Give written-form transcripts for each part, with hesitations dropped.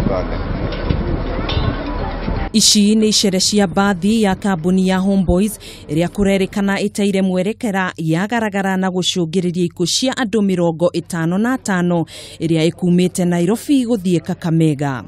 pale. Ici nĩ icere cia mbathi ya kambuni ya Homeboys ĩrĩa kũrerĩkana ĩteire mwerekera yagaragara na gũcũngĩrĩria ikuũ cia andũ 55 ĩrĩa ĩkumĩte Nairobi gũthiĩ Kakamega.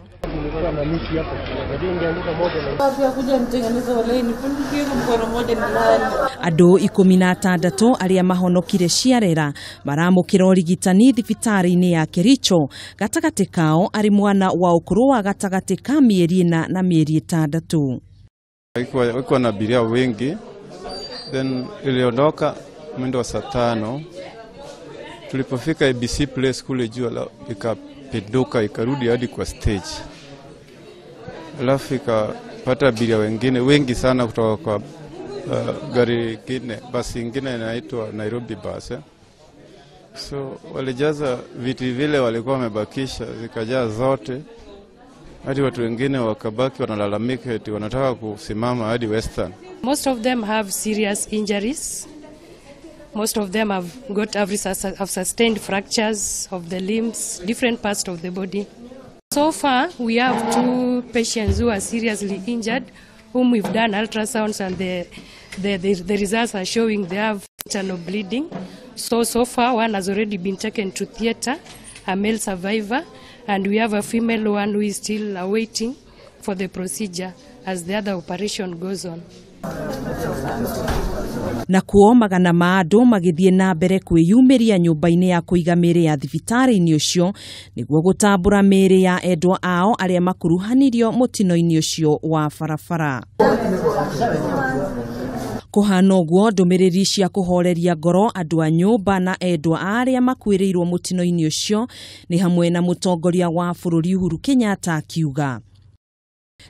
Andũ 16 arĩa mahonokire ciarera maramũkĩra ũrigitani thibitarĩ-inĩ ya Kericho, gatagatĩ kao arĩ mwana wa ũkũrũ wa gatagatĩ ka mĩeri 4 na mĩeri 6. Walikuwa na abiria wengi, then iliondoka mwendo wa saa 5. Tulipofika ABC Place kule juu ikapinduka ikarudi hadi kwa stage. Alafu ikapata abiria wengine wengi sana kutoka kwa gari ingine, basi ingine inaitwa Nairobi bus. So walijaza viti vile walikuwa wamebakisha, zikajaa zote. Hadi watu wengine wakabaki wanalalamika eti wanataka kusimama hadi Western. Most of them have serious injuries. Most of them have sustained fractures of the limbs, different parts of the body. So far, we have 2 patients who are seriously injured, whom we've done ultrasounds, and the results are showing they have internal bleeding. So far, one has already been taken to theater, a male survivor, and we have a female one who is still awaiting for the procedure as the other operation goes on. Na kuo magana ma andũ magĩthiĩ na mbere kwĩyumĩria nyũmba-inĩ ya kũiga mĩĩrĩ ya thibitarĩ-inĩ ũcio nĩguo gũtambũra mĩĩrĩ ya endwa ao arĩa makuruhanirio mũtino-inĩ ũcio wa barabara. Kũhana ũguo, ndũmĩrĩri cia kũhoreria ngoro andũ a nyũmba na endwa arĩa makuĩrĩirwo mũtino-inĩ ũcio nĩ hamwe na mũtongoria wa bũrũri Uhuru Kenyatta akiuga.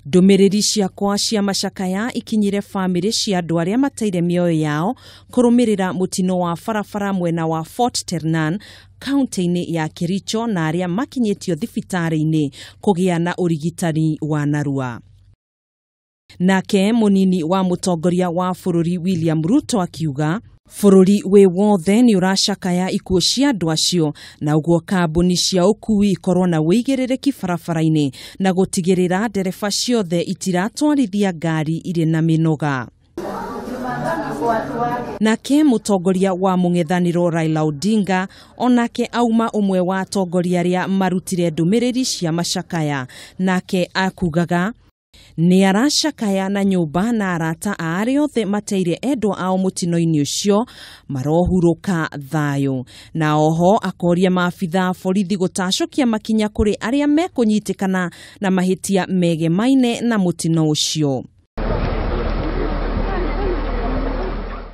Ndũmĩrĩri ciakwa cia macakaya ikinyire famĩlĩ cia andũ arĩa mateire mĩoyo yao kũrũmĩrĩra mũtino wa barabara mwena wa Fort Ternan, kaunti-inĩ ya Kericho, na arĩa makinyĩtio thibitarĩ-inĩ kũgĩa na ũrigitani wa narua. Nake mũnini wa mũtongoria wa bũrũri William Ruto akiuga, bũrũri wĩ wothe nĩ ũracakaya ikuũ cia andũ acio, na ũguo kambuni cia ũkui ikorwo na wĩigĩrĩrĩki barabara-inĩ na gũtigĩrĩra ndereba ciothe itiratwarithia ngari irĩ na mĩnoga. Nake mũtongoria wa mũng'ethanĩro Raila Odinga onake auma ũmwe wa atongoria arĩa marutire ndũmĩrĩri cia macakaya, nake akugaga nĩ aracakaya na nyũmba na arata arĩa othe mateire endwa ao mũtino-inĩ ũcio marohurũka thayũ. Na oho akoria maabitha borithi gũtacũkia makinya kũrĩ arĩa mekũnyitĩkana na mahĩtia megemaine na mũtino ũcio.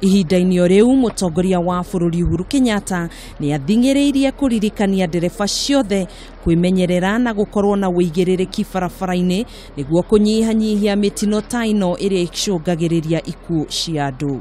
Ihinda-inĩ o rĩu, mũtongoria wa bũrũri Uhuru Kenyatta nĩ athing'ĩrĩirie kũririkania ndereba ciothe kwĩmenyerera na gũkorwo na wĩigĩrĩrĩki barabara-inĩ nĩguo kũnyihanyihia mĩtino ta ĩno ĩrĩa ĩcũngagĩrĩria ikuũ cia andũ.